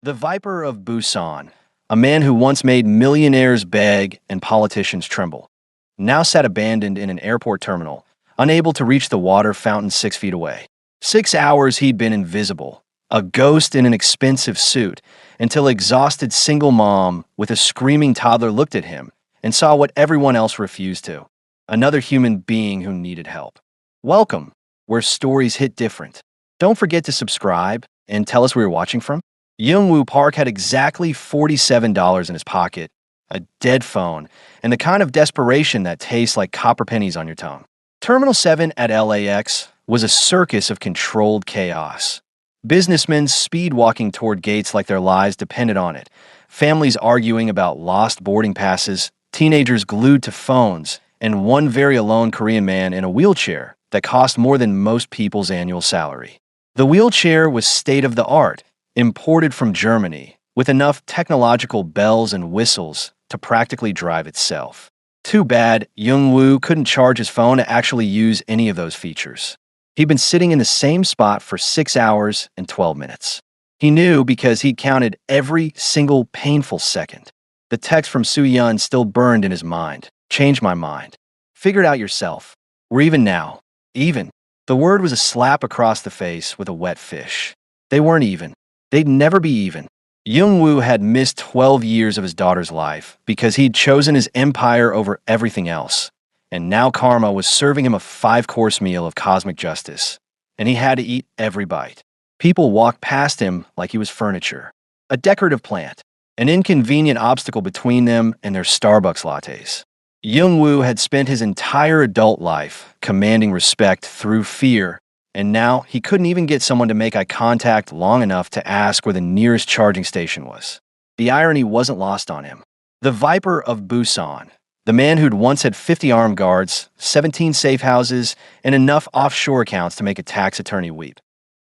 The Viper of Busan, a man who once made millionaires beg and politicians tremble, now sat abandoned in an airport terminal, unable to reach the water fountain 6 feet away. 6 hours he'd been invisible, a ghost in an expensive suit, until exhausted single mom with a screaming toddler looked at him and saw what everyone else refused to: another human being who needed help. Welcome, where stories hit different. Don't forget to subscribe and tell us where you're watching from. Youngwoo Park had exactly $47 in his pocket, a dead phone, and the kind of desperation that tastes like copper pennies on your tongue. Terminal 7 at LAX was a circus of controlled chaos. Businessmen speed walking toward gates like their lives depended on it, families arguing about lost boarding passes, teenagers glued to phones, and one very alone Korean man in a wheelchair that cost more than most people's annual salary. The wheelchair was state of the art, imported from Germany, with enough technological bells and whistles to practically drive itself. Too bad Youngwoo couldn't charge his phone to actually use any of those features. He'd been sitting in the same spot for 6 hours and 12 minutes. He knew because he'd counted every single painful second. The text from Soo-yeon still burned in his mind. Change my mind. Figure it out yourself. We're even now. Even. The word was a slap across the face with a wet fish. They weren't even. They'd never be even. Youngwoo had missed 12 years of his daughter's life because he'd chosen his empire over everything else. And now karma was serving him a 5-course meal of cosmic justice. And he had to eat every bite. People walked past him like he was furniture. A decorative plant. An inconvenient obstacle between them and their Starbucks lattes. Youngwoo had spent his entire adult life commanding respect through fear, and now he couldn't even get someone to make eye contact long enough to ask where the nearest charging station was. The irony wasn't lost on him. The Viper of Busan, the man who'd once had 50 armed guards, 17 safe houses, and enough offshore accounts to make a tax attorney weep,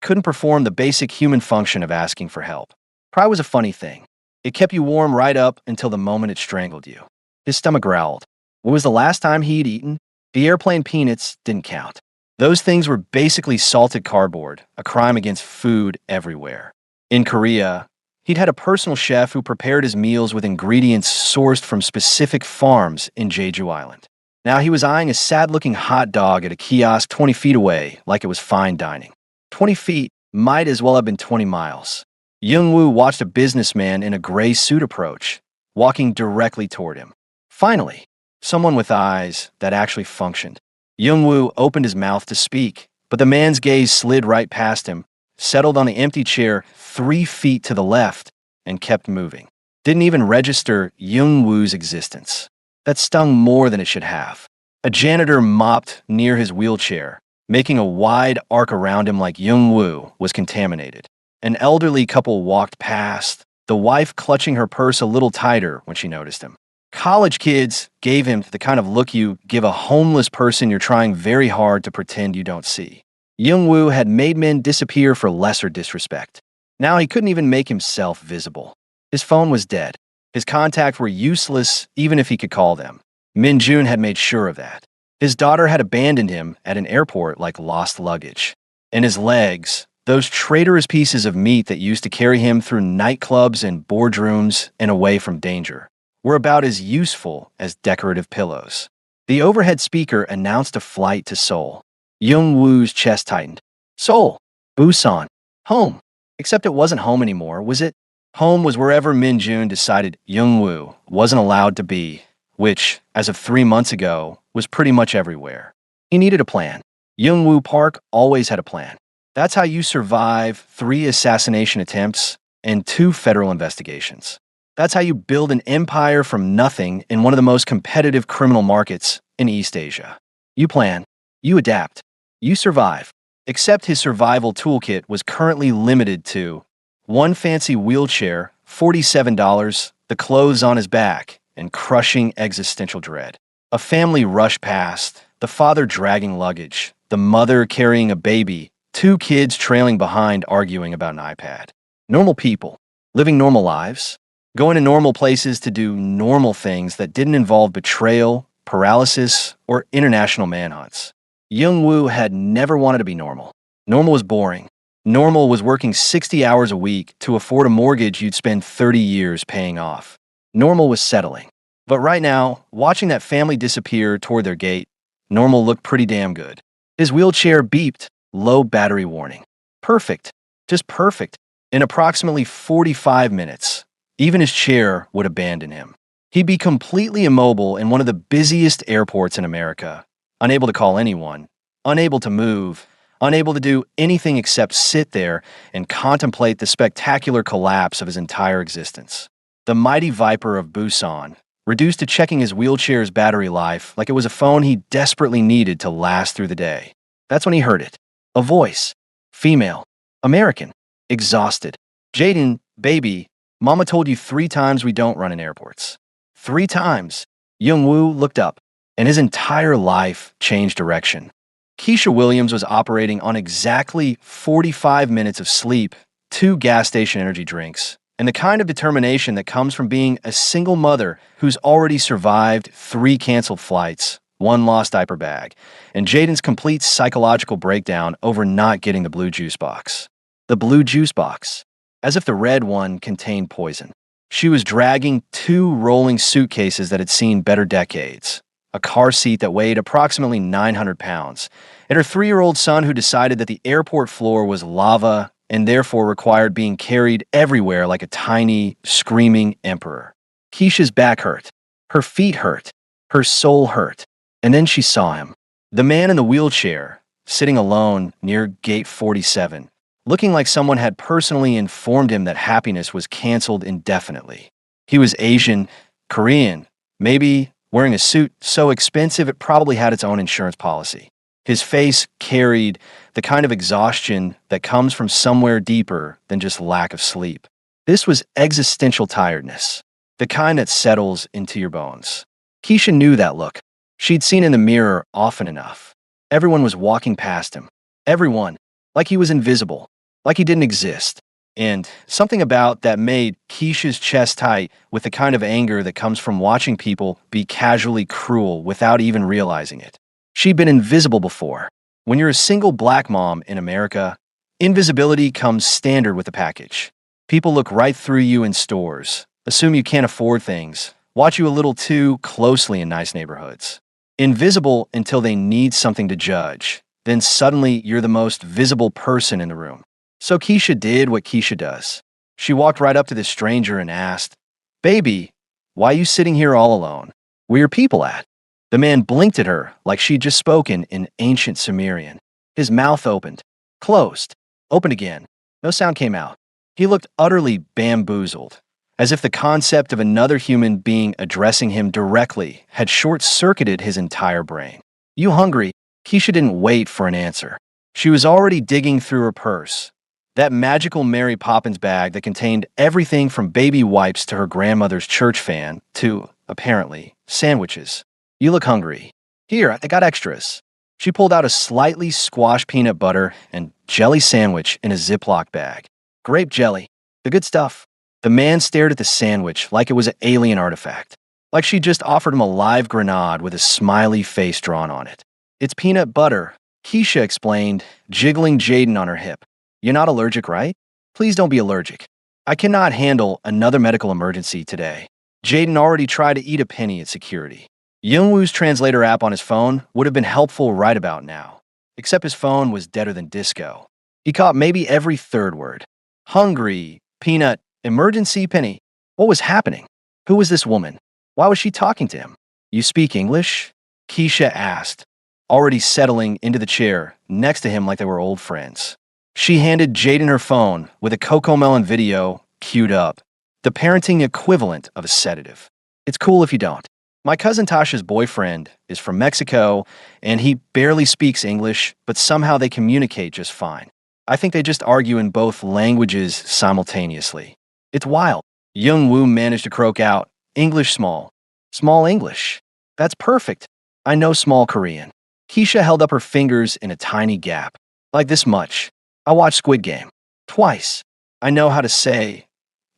couldn't perform the basic human function of asking for help. Pride was a funny thing. It kept you warm right up until the moment it strangled you. His stomach growled. When was the last time he'd eaten? The airplane peanuts didn't count. Those things were basically salted cardboard, a crime against food everywhere. In Korea, he'd had a personal chef who prepared his meals with ingredients sourced from specific farms in Jeju Island. Now he was eyeing a sad-looking hot dog at a kiosk 20 feet away like it was fine dining. 20 feet might as well have been 20 miles. Youngwoo watched a businessman in a gray suit approach, walking directly toward him. Finally, someone with eyes that actually functioned. Youngwoo opened his mouth to speak, but the man's gaze slid right past him, settled on the empty chair 3 feet to the left, and kept moving. Didn't even register Youngwoo's existence. That stung more than it should have. A janitor mopped near his wheelchair, making a wide arc around him like Youngwoo was contaminated. An elderly couple walked past, the wife clutching her purse a little tighter when she noticed him. College kids gave him the kind of look you give a homeless person you're trying very hard to pretend you don't see. Youngwoo had made men disappear for lesser disrespect. Now he couldn't even make himself visible. His phone was dead. His contacts were useless even if he could call them. Min-jun had made sure of that. His daughter had abandoned him at an airport like lost luggage. And his legs, those traitorous pieces of meat that used to carry him through nightclubs and boardrooms and away from danger, were about as useful as decorative pillows. The overhead speaker announced a flight to Seoul. Youngwoo's chest tightened. Seoul, Busan, home. Except it wasn't home anymore, was it? Home was wherever Min-jun decided Youngwoo wasn't allowed to be, which, as of 3 months ago, was pretty much everywhere. He needed a plan. Youngwoo Park always had a plan. That's how you survive 3 assassination attempts and 2 federal investigations. That's how you build an empire from nothing in one of the most competitive criminal markets in East Asia. You plan, you adapt, you survive. Except his survival toolkit was currently limited to one fancy wheelchair, $47, the clothes on his back, and crushing existential dread. A family rushed past, the father dragging luggage, the mother carrying a baby, 2 kids trailing behind arguing about an iPad. Normal people, living normal lives, going to normal places to do normal things that didn't involve betrayal, paralysis, or international manhunts. Youngwoo had never wanted to be normal. Normal was boring. Normal was working 60 hours a week to afford a mortgage you'd spend 30 years paying off. Normal was settling. But right now, watching that family disappear toward their gate, Normal looked pretty damn good. His wheelchair beeped, low battery warning. Perfect. Just perfect. In approximately 45 minutes, even his chair would abandon him. He'd be completely immobile in one of the busiest airports in America, unable to call anyone, unable to move, unable to do anything except sit there and contemplate the spectacular collapse of his entire existence. The mighty Viper of Busan, reduced to checking his wheelchair's battery life like it was a phone he desperately needed to last through the day. That's when he heard it. A voice. Female. American. Exhausted. Jaden, baby, Mama told you 3 times we don't run in airports. 3 times. Young-woo looked up, and his entire life changed direction. Keisha Williams was operating on exactly 45 minutes of sleep, 2 gas station energy drinks, and the kind of determination that comes from being a single mother who's already survived 3 canceled flights, 1 lost diaper bag, and Jaden's complete psychological breakdown over not getting the blue juice box. The blue juice box. As if the red one contained poison. She was dragging 2 rolling suitcases that had seen better decades, a car seat that weighed approximately 900 pounds, and her 3-year-old son who decided that the airport floor was lava and therefore required being carried everywhere like a tiny, screaming emperor. Keisha's back hurt. Her feet hurt. Her soul hurt. And then she saw him. The man in the wheelchair, sitting alone near gate 47, looking like someone had personally informed him that happiness was canceled indefinitely. He was Asian, Korean, maybe wearing a suit so expensive it probably had its own insurance policy. His face carried the kind of exhaustion that comes from somewhere deeper than just lack of sleep. This was existential tiredness, the kind that settles into your bones. Keisha knew that look. She'd seen in the mirror often enough. Everyone was walking past him. Everyone. Like he was invisible. Like he didn't exist. And something about that made Keisha's chest tight with the kind of anger that comes from watching people be casually cruel without even realizing it. She'd been invisible before. When you're a single black mom in America, invisibility comes standard with the package. People look right through you in stores, assume you can't afford things, watch you a little too closely in nice neighborhoods. Invisible until they need something to judge. Then suddenly you're the most visible person in the room. So Keisha did what Keisha does. She walked right up to this stranger and asked, "Baby, why are you sitting here all alone? Where your people at?" The man blinked at her like she'd just spoken in ancient Sumerian. His mouth opened, closed, opened again. No sound came out. He looked utterly bamboozled, as if the concept of another human being addressing him directly had short-circuited his entire brain. "You hungry?" Keisha didn't wait for an answer. She was already digging through her purse, that magical Mary Poppins bag that contained everything from baby wipes to her grandmother's church fan to, apparently, sandwiches. "You look hungry. Here, I got extras." She pulled out a slightly squashed peanut butter and jelly sandwich in a Ziploc bag. Grape jelly. The good stuff. The man stared at the sandwich like it was an alien artifact, like she just offered him a live grenade with a smiley face drawn on it. "It's peanut butter," Keisha explained, jiggling Jaden on her hip. "You're not allergic, right? Please don't be allergic. I cannot handle another medical emergency today." Jaden already tried to eat a penny at security. Youngwoo's translator app on his phone would have been helpful right about now, except his phone was deader than disco. He caught maybe every 3rd word. Hungry, peanut, emergency, penny. What was happening? Who was this woman? Why was she talking to him? "You speak English?" Keisha asked, already settling into the chair next to him like they were old friends. She handed Jaden her phone with a Cocomelon video queued up, the parenting equivalent of a sedative. "It's cool if you don't. My cousin Tasha's boyfriend is from Mexico, and he barely speaks English, but somehow they communicate just fine. I think they just argue in both languages simultaneously. It's wild." Young-woo managed to croak out, "English small. Small English. That's perfect. I know small Korean." Keisha held up her fingers in a tiny gap. "Like this much. I watched Squid Game. Twice. I know how to say."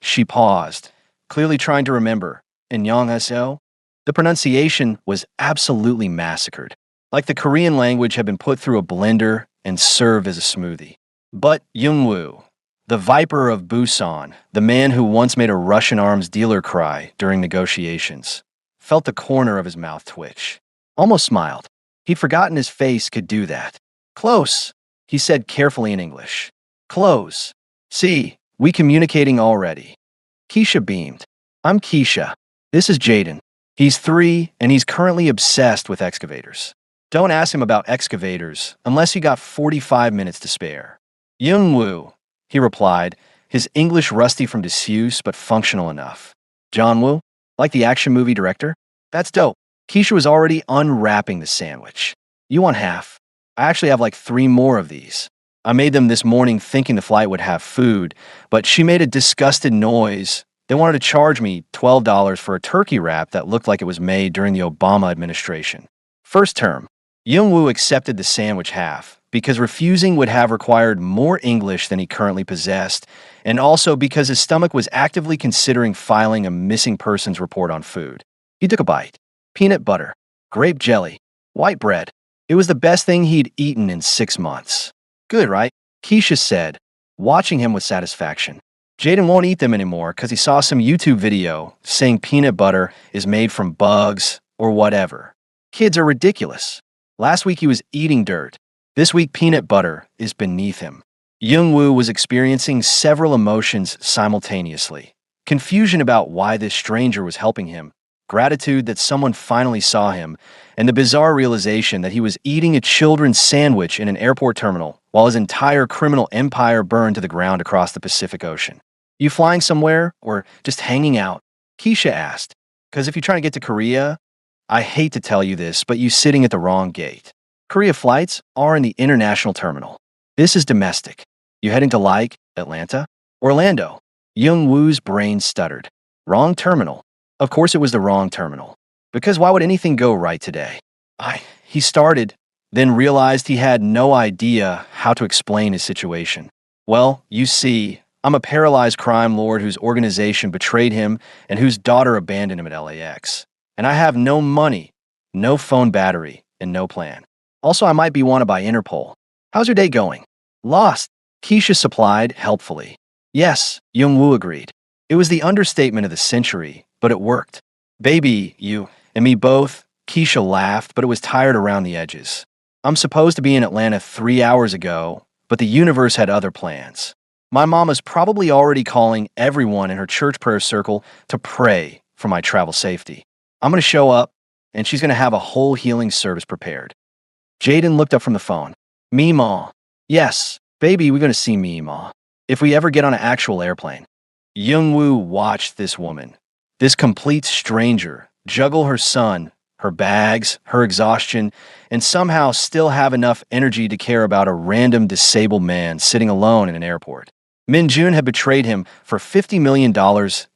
She paused, clearly trying to remember. "Annyeonghaseyo?" The pronunciation was absolutely massacred, like the Korean language had been put through a blender and served as a smoothie. But Youngwoo, the Viper of Busan, the man who once made a Russian arms dealer cry during negotiations, felt the corner of his mouth twitch. Almost smiled. He'd forgotten his face could do that. Close, he said carefully in English. Close. See, we communicating already. Keisha beamed. I'm Keisha. This is Jaden. He's 3, and he's currently obsessed with excavators. Don't ask him about excavators unless you got 45 minutes to spare. Youngwoo, he replied, his English rusty from disuse but functional enough. John Woo? Like the action movie director? That's dope. Keisha was already unwrapping the sandwich. You want half? I actually have like 3 more of these. I made them this morning thinking the flight would have food, but she made a disgusted noise. They wanted to charge me $12 for a turkey wrap that looked like it was made during the Obama administration. First term, Youngwoo accepted the sandwich half because refusing would have required more English than he currently possessed, and also because his stomach was actively considering filing a missing persons report on food. He took a bite. Peanut butter, grape jelly, white bread. It was the best thing he'd eaten in 6 months. Good, right? Keisha said, watching him with satisfaction. Jaden won't eat them anymore because he saw some YouTube video saying peanut butter is made from bugs or whatever. Kids are ridiculous. Last week he was eating dirt. This week peanut butter is beneath him. Youngwoo was experiencing several emotions simultaneously. Confusion about why this stranger was helping him, gratitude that someone finally saw him, and the bizarre realization that he was eating a children's sandwich in an airport terminal while his entire criminal empire burned to the ground across the Pacific Ocean. You flying somewhere or just hanging out? Keisha asked. Because if you're trying to get to Korea, I hate to tell you this, but you're sitting at the wrong gate. Korea flights are in the international terminal. This is domestic. You heading to like Atlanta? Orlando? Youngwoo's brain stuttered. Wrong terminal. Of course it was the wrong terminal. Because why would anything go right today? He started, then realized he had no idea how to explain his situation. Well, you see, I'm a paralyzed crime lord whose organization betrayed him and whose daughter abandoned him at LAX. And I have no money, no phone battery, and no plan. Also, I might be wanted by Interpol. How's your day going? Lost, Keisha supplied helpfully. Yes, Youngwoo agreed. It was the understatement of the century, but it worked. Baby, you and me both, Keisha laughed, but it was tired around the edges. I'm supposed to be in Atlanta 3 hours ago, but the universe had other plans. My mama's probably already calling everyone in her church prayer circle to pray for my travel safety. I'm going to show up, and she's going to have a whole healing service prepared. Jaden looked up from the phone. Meemaw. Yes, baby, we're going to see Meemaw. If we ever get on an actual airplane. Youngwoo watched this woman, this complete stranger, juggle her son, her bags, her exhaustion, and somehow still have enough energy to care about a random disabled man sitting alone in an airport. Min Jun had betrayed him for $50 million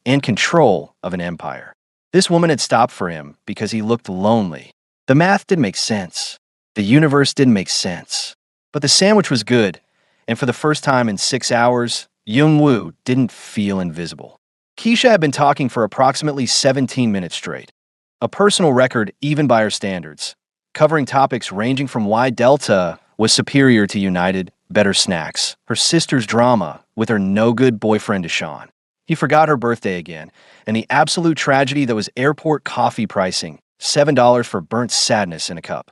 and control of an empire. This woman had stopped for him because he looked lonely. The math didn't make sense. The universe didn't make sense. But the sandwich was good, and for the first time in 6 hours, Youngwoo didn't feel invisible. Keisha had been talking for approximately 17 minutes straight. A personal record even by her standards, covering topics ranging from why Delta was superior to United, better snacks, her sister's drama with her no-good boyfriend Deshaun. He forgot her birthday again, and the absolute tragedy that was airport coffee pricing, $7 for burnt sadness in a cup.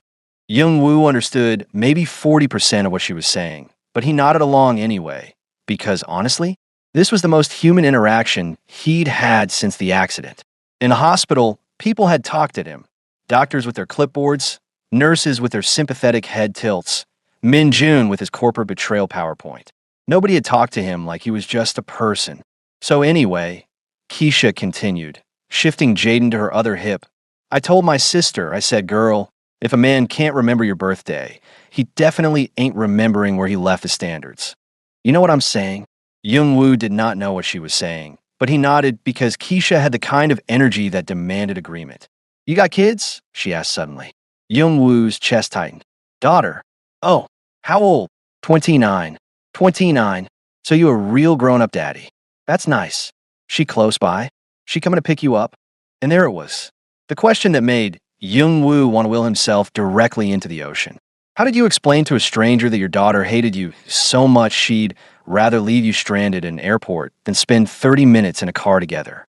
Youngwoo understood maybe 40% of what she was saying, but he nodded along anyway, because honestly, this was the most human interaction he'd had since the accident. In the hospital, people had talked at him. Doctors with their clipboards, nurses with their sympathetic head tilts, Min Jun with his corporate betrayal PowerPoint. Nobody had talked to him like he was just a person. So anyway, Keisha continued, shifting Jaden to her other hip. I told my sister, I said, girl, if a man can't remember your birthday, he definitely ain't remembering where he left the standards. You know what I'm saying? Youngwoo did not know what she was saying, but he nodded because Keisha had the kind of energy that demanded agreement. You got kids? She asked suddenly. Youngwoo's chest tightened. Daughter. Oh, how old? 29. 29. So you a real grown-up daddy. That's nice. She close by? She coming to pick you up? And there it was. The question that made Youngwoo want to will himself directly into the ocean. How did you explain to a stranger that your daughter hated you so much she'd rather leave you stranded in an airport than spend 30 minutes in a car together?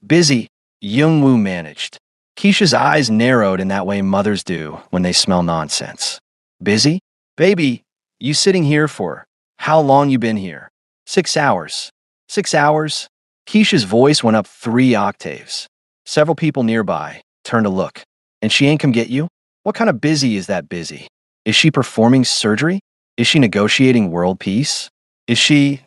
Busy, Youngwoo managed. Keisha's eyes narrowed in that way mothers do when they smell nonsense. Busy? Baby, you sitting here for how long you been here? 6 hours. 6 hours? Keisha's voice went up 3 octaves. Several people nearby turned to look. And she ain't come get you? What kind of busy is that busy? Is she performing surgery? Is she negotiating world peace? Is she...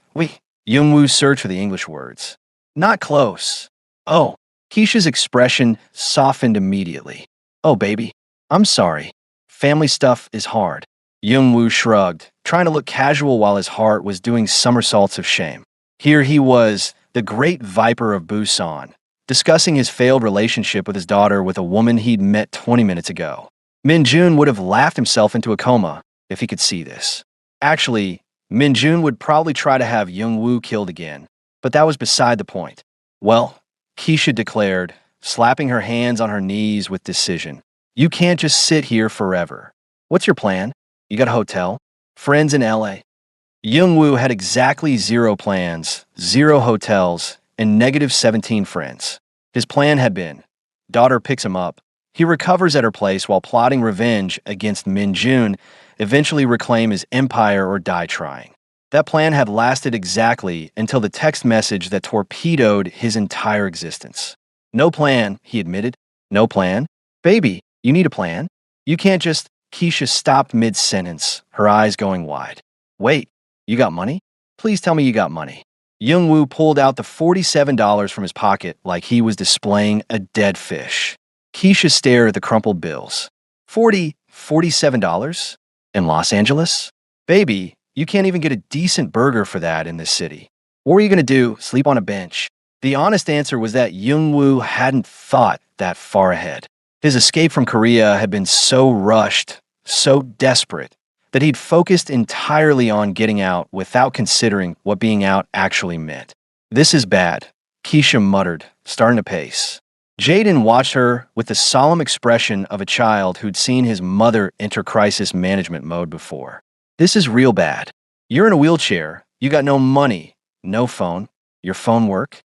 Youngwoo searched for the English words. Not close. Oh. Keisha's expression softened immediately. Oh, baby. I'm sorry. Family stuff is hard. Youngwoo shrugged, trying to look casual while his heart was doing somersaults of shame. Here he was, the great viper of Busan, discussing his failed relationship with his daughter with a woman he'd met 20 minutes ago. Min-jun would have laughed himself into a coma if he could see this. Actually, Min-jun would probably try to have Youngwoo killed again, but that was beside the point. Well, Keisha declared, slapping her hands on her knees with decision. You can't just sit here forever. What's your plan? You got a hotel? Friends in LA? Youngwoo had exactly 0 plans, 0 hotels, and negative 17 friends. His plan had been, daughter picks him up, he recovers at her place while plotting revenge against Min-jun, eventually reclaim his empire or die trying. That plan had lasted exactly until the text message that torpedoed his entire existence. No plan, he admitted. No plan? Baby, you need a plan. You can't just... Keisha stopped mid-sentence, her eyes going wide. Wait, you got money? Please tell me you got money. Youngwoo pulled out the $47 from his pocket like he was displaying a dead fish. Keisha stared at the crumpled bills. $47? In Los Angeles? Baby, you can't even get a decent burger for that in this city. What were you going to do, sleep on a bench? The honest answer was that Youngwoo hadn't thought that far ahead. His escape from Korea had been so rushed, so desperate, that he'd focused entirely on getting out without considering what being out actually meant. This is bad, Keisha muttered, starting to pace. Jaden watched her with the solemn expression of a child who'd seen his mother enter crisis management mode before. This is real bad. You're in a wheelchair, you got no money, no phone. Your phone work?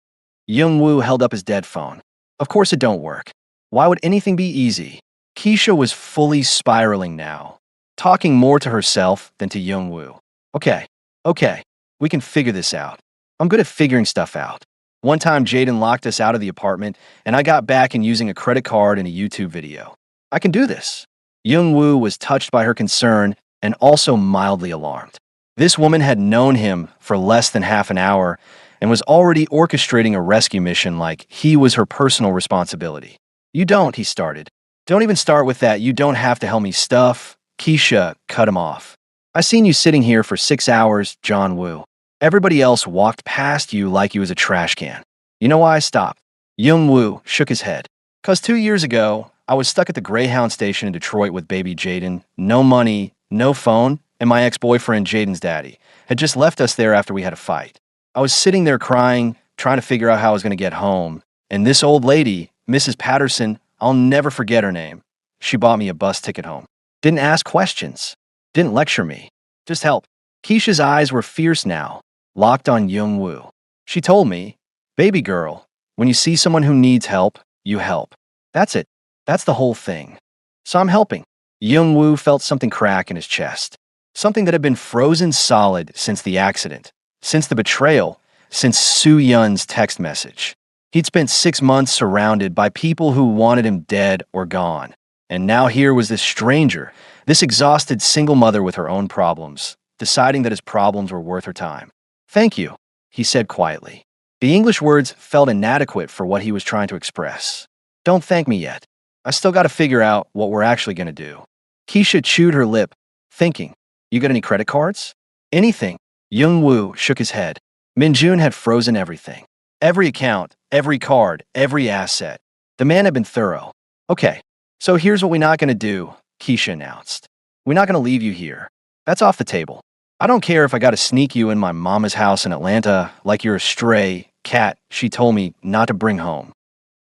Youngwoo held up his dead phone. Of course it don't work. Why would anything be easy? Keisha was fully spiraling now, talking more to herself than to Youngwoo. Okay, we can figure this out. I'm good at figuring stuff out. One time Jaden locked us out of the apartment, and I got back in using a credit card and a YouTube video. I can do this. Youngwoo was touched by her concern and also mildly alarmed. This woman had known him for less than half an hour and was already orchestrating a rescue mission like he was her personal responsibility. You don't, he started. Don't even start with that, you don't have to help me stuff. Keisha cut him off. I seen you sitting here for 6 hours, John Woo. Everybody else walked past you like you was a trash can. You know why I stopped? Youngwoo shook his head. 'Cause 2 years ago, I was stuck at the Greyhound station in Detroit with baby Jaden, no money, no phone, and my ex-boyfriend Jaden's daddy had just left us there after we had a fight. I was sitting there crying, trying to figure out how I was going to get home, and this old lady, Mrs. Patterson, I'll never forget her name. She bought me a bus ticket home. Didn't ask questions. Didn't lecture me. Just help. Keisha's eyes were fierce now, locked on Youngwoo. She told me, baby girl, when you see someone who needs help, you help. That's it. That's the whole thing. So I'm helping. Youngwoo felt something crack in his chest. Something that had been frozen solid since the accident, since the betrayal, since Soo Yun's text message. He'd spent 6 months surrounded by people who wanted him dead or gone. And now here was this stranger, this exhausted single mother with her own problems, deciding that his problems were worth her time. Thank you, he said quietly. The English words felt inadequate for what he was trying to express. Don't thank me yet. I still got to figure out what we're actually going to do. Keisha chewed her lip, thinking, you got any credit cards? Anything. Youngwoo shook his head. Min-jun had frozen everything. Every account, every card, every asset. The man had been thorough. Okay, so here's what we're not going to do, Keisha announced. We're not going to leave you here. That's off the table. I don't care if I got to sneak you in my mama's house in Atlanta like you're a stray cat she told me not to bring home.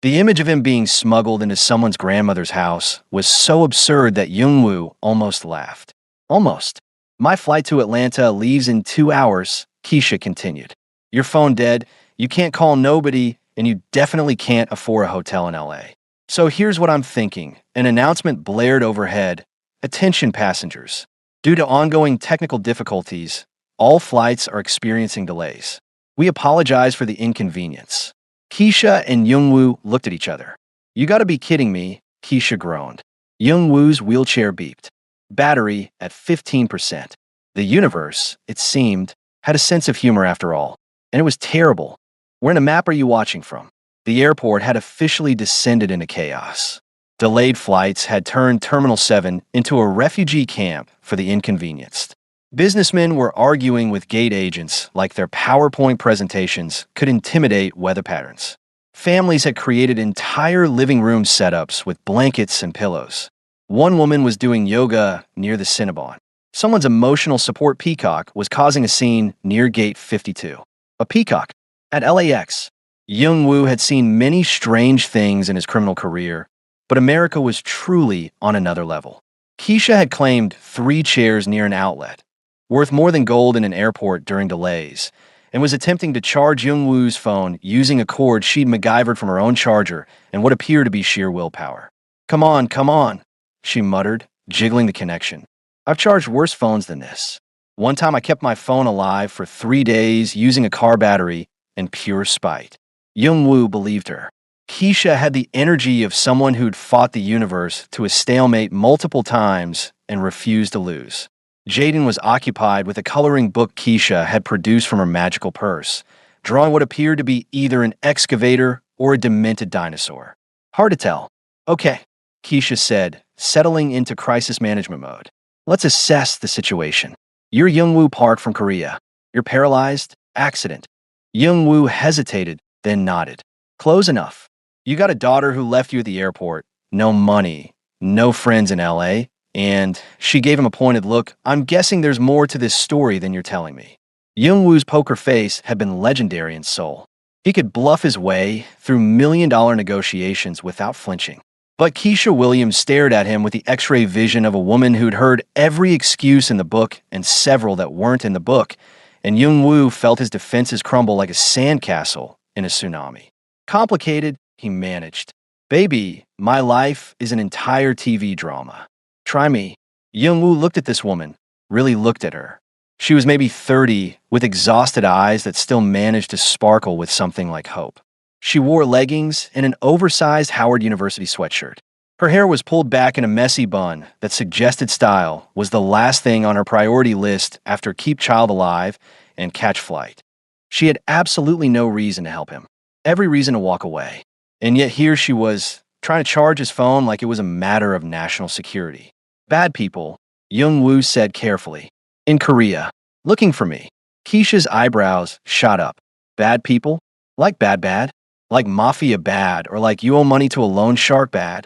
The image of him being smuggled into someone's grandmother's house was so absurd that Youngwoo almost laughed. Almost. My flight to Atlanta leaves in 2 hours, Keisha continued. Your phone dead, you can't call nobody, and you definitely can't afford a hotel in LA. So here's what I'm thinking. An announcement blared overhead. Attention passengers. Due to ongoing technical difficulties, all flights are experiencing delays. We apologize for the inconvenience. Keisha and Youngwoo looked at each other. You gotta be kidding me, Keisha groaned. Youngwoo's wheelchair beeped. Battery at 15%. The universe, it seemed, had a sense of humor after all. And it was terrible. Where in a map are you watching from? The airport had officially descended into chaos. Delayed flights had turned Terminal 7 into a refugee camp for the inconvenienced. Businessmen were arguing with gate agents like their PowerPoint presentations could intimidate weather patterns. Families had created entire living room setups with blankets and pillows. One woman was doing yoga near the Cinnabon. Someone's emotional support peacock was causing a scene near Gate 52. A peacock at LAX. Youngwoo had seen many strange things in his criminal career, but America was truly on another level. Keisha had claimed 3 chairs near an outlet, worth more than gold in an airport during delays, and was attempting to charge Youngwoo's phone using a cord she'd MacGyvered from her own charger and what appeared to be sheer willpower. Come on, she muttered, jiggling the connection. I've charged worse phones than this. One time I kept my phone alive for 3 days using a car battery and pure spite. Youngwoo believed her. Keisha had the energy of someone who'd fought the universe to a stalemate multiple times and refused to lose. Jaden was occupied with a coloring book Keisha had produced from her magical purse, drawing what appeared to be either an excavator or a demented dinosaur. Hard to tell. Okay, Keisha said, settling into crisis management mode. Let's assess the situation. You're Youngwoo Park from Korea. You're paralyzed? Accident. Youngwoo hesitated, then nodded. Close enough. You got a daughter who left you at the airport, no money, no friends in LA, and she gave him a pointed look. I'm guessing there's more to this story than you're telling me. Youngwoo's poker face had been legendary in Seoul. He could bluff his way through million-dollar negotiations without flinching. But Keisha Williams stared at him with the x-ray vision of a woman who'd heard every excuse in the book and several that weren't in the book, and Youngwoo felt his defenses crumble like a sandcastle in a tsunami. Complicated, he managed. Baby, my life is an entire TV drama. Try me. Youngwoo looked at this woman, really looked at her. She was maybe 30, with exhausted eyes that still managed to sparkle with something like hope. She wore leggings and an oversized Howard University sweatshirt. Her hair was pulled back in a messy bun that suggested style was the last thing on her priority list after Keep Child Alive and Catch Flight. She had absolutely no reason to help him, every reason to walk away. And yet here she was, trying to charge his phone like it was a matter of national security. Bad people, Youngwoo said carefully. In Korea, looking for me. Keisha's eyebrows shot up. Bad people? Like bad? Like mafia bad, or like you owe money to a loan shark bad?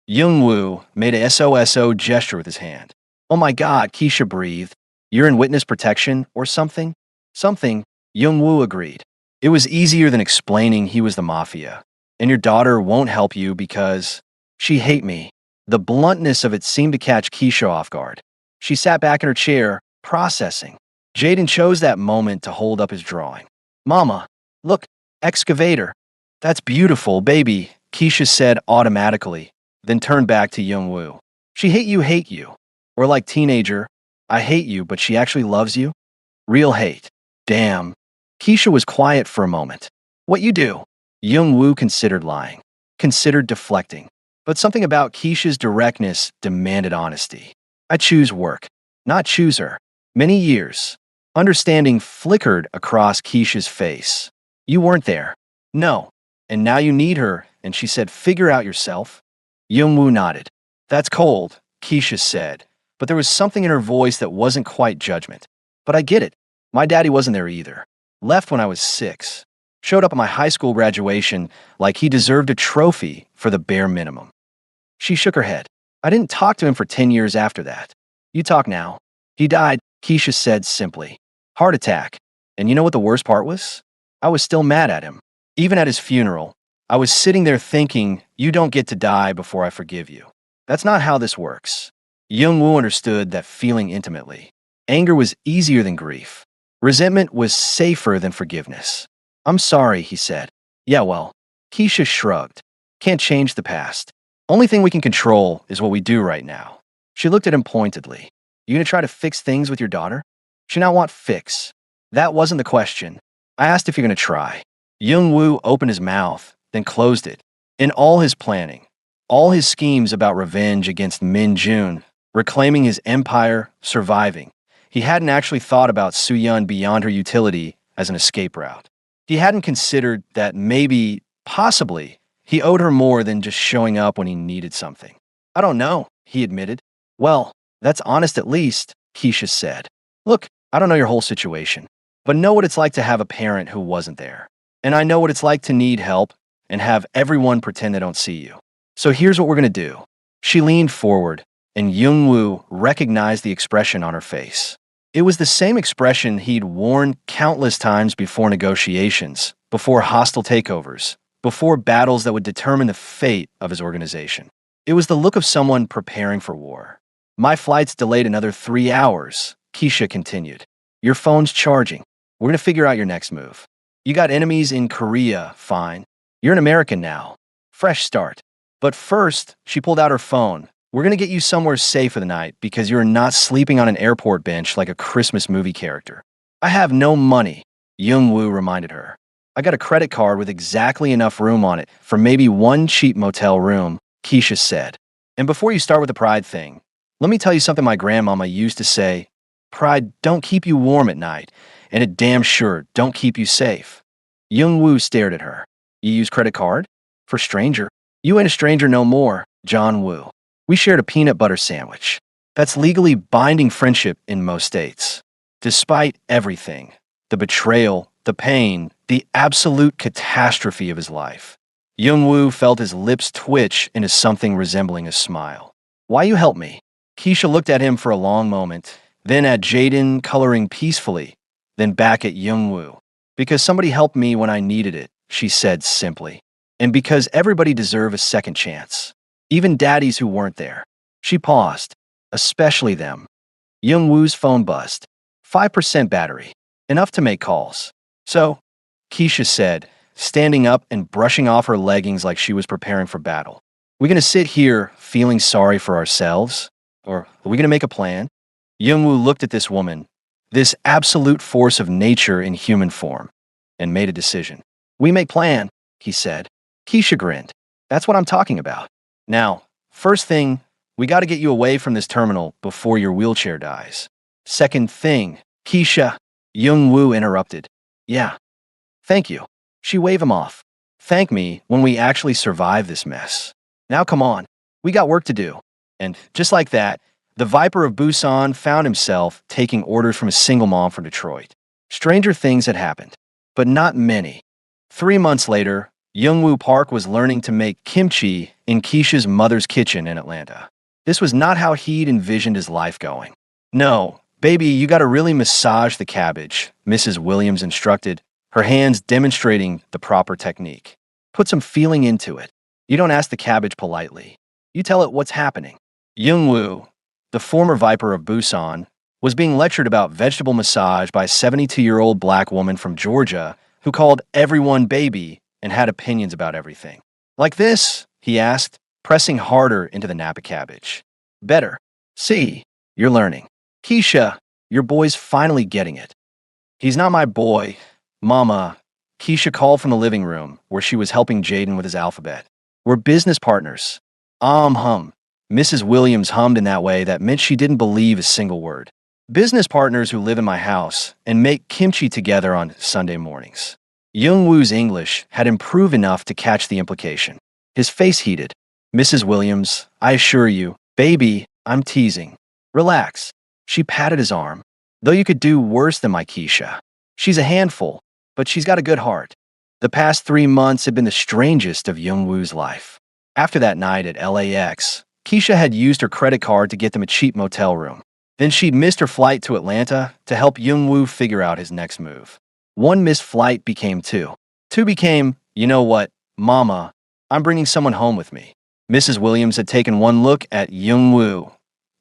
Youngwoo made a SOSO gesture with his hand. Oh my God, Keisha breathed. You're in witness protection or something? Something, Youngwoo agreed. It was easier than explaining he was the mafia. And your daughter won't help you because she hate me. The bluntness of it seemed to catch Keisha off guard. She sat back in her chair, processing. Jaden chose that moment to hold up his drawing. Mama, look, excavator. That's beautiful, baby, Keisha said automatically, then turned back to Youngwoo. She hate you. Or like teenager, I hate you, but she actually loves you? Real hate. Damn. Keisha was quiet for a moment. What you do? Youngwoo considered lying, considered deflecting. But something about Keisha's directness demanded honesty. I choose work, not choose her. Many years. Understanding flickered across Keisha's face. You weren't there. No. And now you need her, and she said, figure out yourself. Youngwoo nodded. That's cold, Keisha said, but there was something in her voice that wasn't quite judgment. But I get it. My daddy wasn't there either. Left when I was 6. Showed up at my high school graduation like he deserved a trophy for the bare minimum. She shook her head. I didn't talk to him for 10 years after that. You talk now. He died, Keisha said simply. Heart attack. And you know what the worst part was? I was still mad at him. Even at his funeral, I was sitting there thinking, you don't get to die before I forgive you. That's not how this works. Young-woo understood that feeling intimately. Anger was easier than grief. Resentment was safer than forgiveness. I'm sorry, he said. Yeah, well, Keisha shrugged. Can't change the past. Only thing we can control is what we do right now. She looked at him pointedly. You gonna try to fix things with your daughter? She not want fix. That wasn't the question. I asked if you're gonna try. Young-woo opened his mouth, then closed it. In all his planning, all his schemes about revenge against Min Jun, reclaiming his empire, surviving, he hadn't actually thought about Soo-yeon beyond her utility as an escape route. He hadn't considered that maybe, possibly, he owed her more than just showing up when he needed something. I don't know, he admitted. Well, that's honest at least, Keisha said. Look, I don't know your whole situation, but know what it's like to have a parent who wasn't there. And I know what it's like to need help and have everyone pretend they don't see you. So here's what we're gonna do. She leaned forward, and Young-woo recognized the expression on her face. It was the same expression he'd worn countless times before negotiations, before hostile takeovers, before battles that would determine the fate of his organization. It was the look of someone preparing for war. My flight's delayed another 3 hours, Keisha continued. Your phone's charging. We're gonna figure out your next move. You got enemies in Korea, fine. You're an American now. Fresh start. But first, she pulled out her phone. We're gonna get you somewhere safe for the night because you're not sleeping on an airport bench like a Christmas movie character. I have no money, Young-woo reminded her. I got a credit card with exactly enough room on it for maybe one cheap motel room, Keisha said. And before you start with the pride thing, let me tell you something my grandmama used to say. Pride don't keep you warm at night, and it damn sure don't keep you safe. Young-woo stared at her. You use credit card? For stranger? You ain't a stranger no more, John Woo. We shared a peanut butter sandwich. That's legally binding friendship in most states. Despite everything, the betrayal, the pain, the absolute catastrophe of his life, Young-woo felt his lips twitch into something resembling a smile. Why you help me? Keisha looked at him for a long moment, then at Jaden coloring peacefully, then back at Young-woo. Because somebody helped me when I needed it, she said simply. And because everybody deserves a second chance. Even daddies who weren't there. She paused. Especially them. Young-woo's phone buzzed. 5% battery. Enough to make calls. So, Keisha said, standing up and brushing off her leggings like she was preparing for battle. We gonna sit here feeling sorry for ourselves? Or are we gonna make a plan? Young-woo looked at this woman, this absolute force of nature in human form, and made a decision. We make plan, he said. Keisha grinned. That's what I'm talking about. Now, first thing, we gotta get you away from this terminal before your wheelchair dies. Second thing, Keisha, Young-woo interrupted. Yeah. Thank you. She waved him off. Thank me when we actually survive this mess. Now come on. We got work to do. And just like that, the Viper of Busan found himself taking orders from a single mom from Detroit. Stranger things had happened, but not many. 3 months later, Young-woo Park was learning to make kimchi in Keisha's mother's kitchen in Atlanta. This was not how he'd envisioned his life going. No, baby, you gotta really massage the cabbage, Mrs. Williams instructed, her hands demonstrating the proper technique. Put some feeling into it. You don't ask the cabbage politely. You tell it what's happening. Young-woo, the former Viper of Busan, was being lectured about vegetable massage by a 72-year-old black woman from Georgia who called everyone baby and had opinions about everything. Like this? He asked, pressing harder into the Napa cabbage. Better. See, you're learning. Keisha, your boy's finally getting it. He's not my boy. Mama, Keisha called from the living room where she was helping Jaden with his alphabet. We're business partners. Hum. Mrs. Williams hummed in that way that meant she didn't believe a single word. Business partners who live in my house and make kimchi together on Sunday mornings. Young-woo's English had improved enough to catch the implication. His face heated. Mrs. Williams, I assure you, baby, I'm teasing. Relax. She patted his arm. Though you could do worse than my Keisha. She's a handful, but she's got a good heart. The past 3 months had been the strangest of Young-woo's life. After that night at LAX, Keisha had used her credit card to get them a cheap motel room. Then she'd missed her flight to Atlanta to help Young-woo figure out his next move. 1 missed flight became 2. 2 became, you know what, "Mama, I'm bringing someone home with me." Mrs. Williams had taken one look at Young-woo,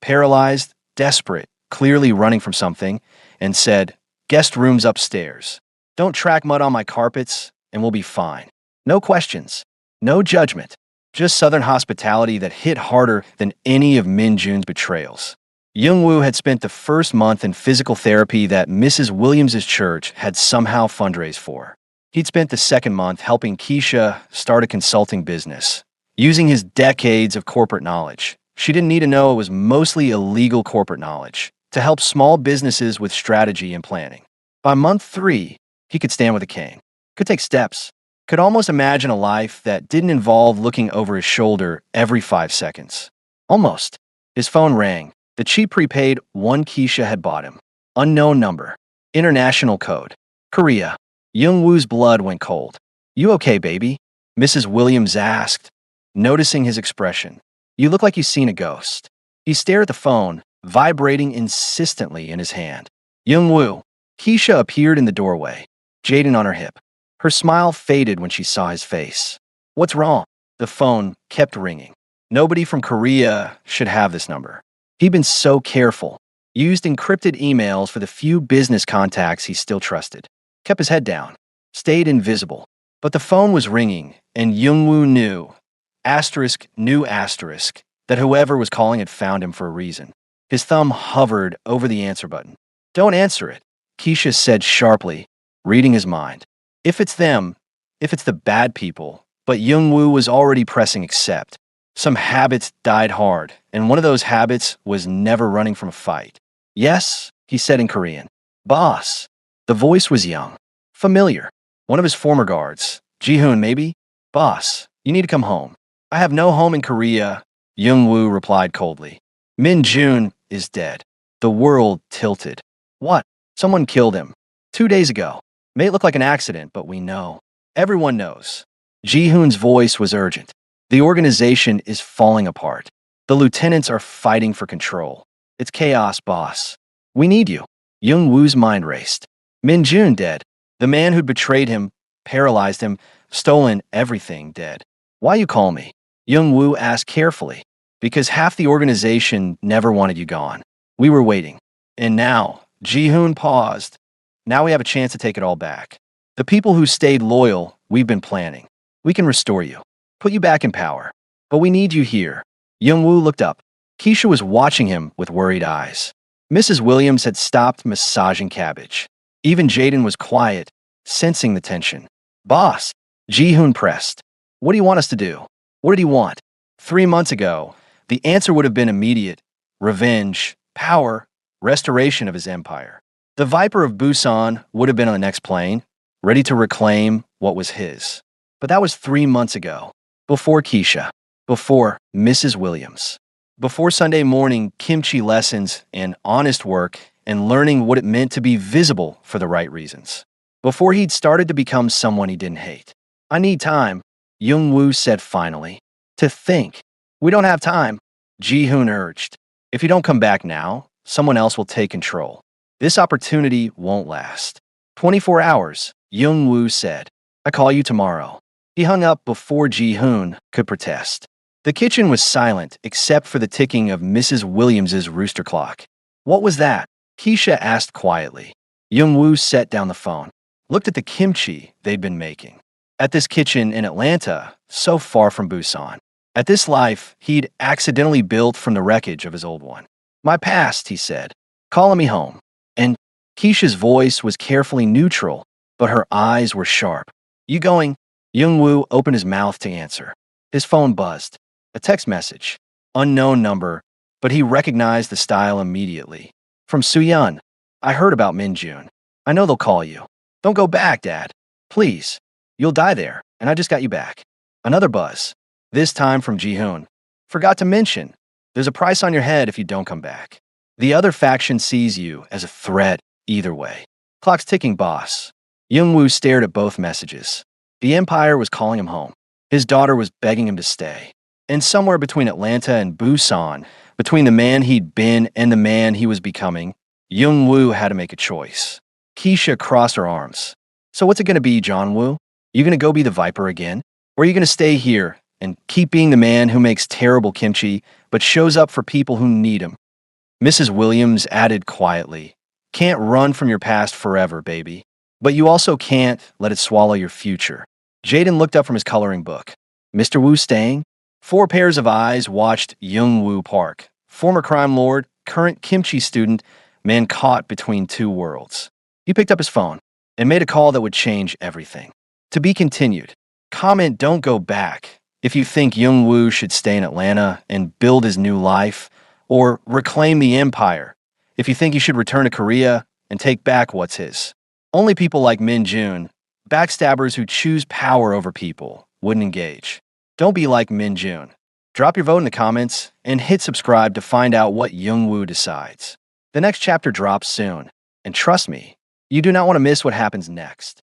paralyzed, desperate, clearly running from something, and said, "Guest room's upstairs. Don't track mud on my carpets, and we'll be fine. No questions, no judgment, just Southern hospitality that hit harder than any of Min Jun's betrayals." Young-woo had spent the first month in physical therapy that Mrs. Williams's church had somehow fundraised for. He'd spent the second month helping Keisha start a consulting business. Using his decades of corporate knowledge, she didn't need to know it was mostly illegal corporate knowledge, to help small businesses with strategy and planning. By month 3, he could stand with a cane, could take steps, could almost imagine a life that didn't involve looking over his shoulder every 5 seconds. Almost. His phone rang. The cheap prepaid one Keisha had bought him. Unknown number. International code. Korea. Young-woo's blood went cold. "You okay, baby?" Mrs. Williams asked, noticing his expression. "You look like you've seen a ghost." He stared at the phone, vibrating insistently in his hand. "Young-woo." Keisha appeared in the doorway, Jaden on her hip. Her smile faded when she saw his face. "What's wrong?" The phone kept ringing. Nobody from Korea should have this number. He'd been so careful, used encrypted emails for the few business contacts he still trusted, kept his head down, stayed invisible. But the phone was ringing, and Young-woo knew, knew asterisk, that whoever was calling had found him for a reason. His thumb hovered over the answer button. "Don't answer it," Keisha said sharply, reading his mind. If it's them, if it's the bad people, but Young-woo was already pressing accept. Some habits died hard, and one of those habits was never running from a fight. "Yes," he said in Korean. "Boss." The voice was young, familiar. One of his former guards. "Ji-hoon, maybe?" "Boss, you need to come home." "I have no home in Korea," Young-woo replied coldly. "Min Jun is dead." The world tilted. "What? Someone killed him. 2 days ago. May look like an accident, but we know. Everyone knows." Ji-hoon's voice was urgent. "The organization is falling apart. The lieutenants are fighting for control. It's chaos, boss. We need you." Young-woo's mind raced. Min Jun dead. The man who'd betrayed him, paralyzed him, stolen everything dead. "Why you call me?" Young-woo asked carefully. "Because half the organization never wanted you gone. We were waiting. And now," Ji-hoon paused, "now we have a chance to take it all back. The people who stayed loyal, we've been planning. We can restore you, put you back in power. But we need you here." Young-woo looked up. Keisha was watching him with worried eyes. Mrs. Williams had stopped massaging cabbage. Even Jaden was quiet, sensing the tension. "Boss," Ji-hoon pressed. "What do you want us to do? What did he want?" 3 months ago, the answer would have been immediate. Revenge, power, restoration of his empire. The Viper of Busan would have been on the next plane, ready to reclaim what was his. But that was 3 months ago, before Keisha, before Mrs. Williams, before Sunday morning kimchi lessons and honest work and learning what it meant to be visible for the right reasons, before he'd started to become someone he didn't hate. "I need time," Young-woo said finally, "to think." "We don't have time," Ji-hoon urged. "If you don't come back now, someone else will take control. This opportunity won't last." 24 hours, Young-woo said. "I call you tomorrow." He hung up before Ji-hoon could protest. The kitchen was silent except for the ticking of Mrs. Williams's rooster clock. "What was that?" Keisha asked quietly. Young-woo set down the phone, looked at the kimchi they'd been making. At this kitchen in Atlanta, so far from Busan. At this life he'd accidentally built from the wreckage of his old one. "My past," he said, "calling me home." And Keisha's voice was carefully neutral, but her eyes were sharp. "You going?" Young-woo opened his mouth to answer. His phone buzzed. A text message. Unknown number, but he recognized the style immediately. From Soo-yeon. "I heard about Min Jun. I know they'll call you. Don't go back, Dad. Please. You'll die there, and I just got you back." Another buzz. This time from Ji-hoon. "Forgot to mention, there's a price on your head if you don't come back. The other faction sees you as a threat either way. Clock's ticking, boss." Young-woo stared at both messages. The Empire was calling him home. His daughter was begging him to stay. And somewhere between Atlanta and Busan, between the man he'd been and the man he was becoming, Young-woo had to make a choice. Keisha crossed her arms. "So what's it going to be, John-woo? You going to go be the Viper again?" Or are you going to stay here and keep being the man who makes terrible kimchi but shows up for people who need him? Mrs. Williams added quietly, "Can't run from your past forever, baby. But you also can't let it swallow your future." Jaden looked up from his coloring book. "Mr. Wu staying?" Four pairs of eyes watched Young Woo Park, former crime lord, current kimchi student, man caught between two worlds. He picked up his phone and made a call that would change everything. To be continued. Comment "Don't go back" if you think Young Woo should stay in Atlanta and build his new life, or reclaim the empire if you think he should return to Korea and take back what's his. Only people like Min Jun, backstabbers who choose power over people, wouldn't engage. Don't be like Min Jun. Drop your vote in the comments and hit subscribe to find out what Young Woo decides. The next chapter drops soon, and trust me, you do not want to miss what happens next.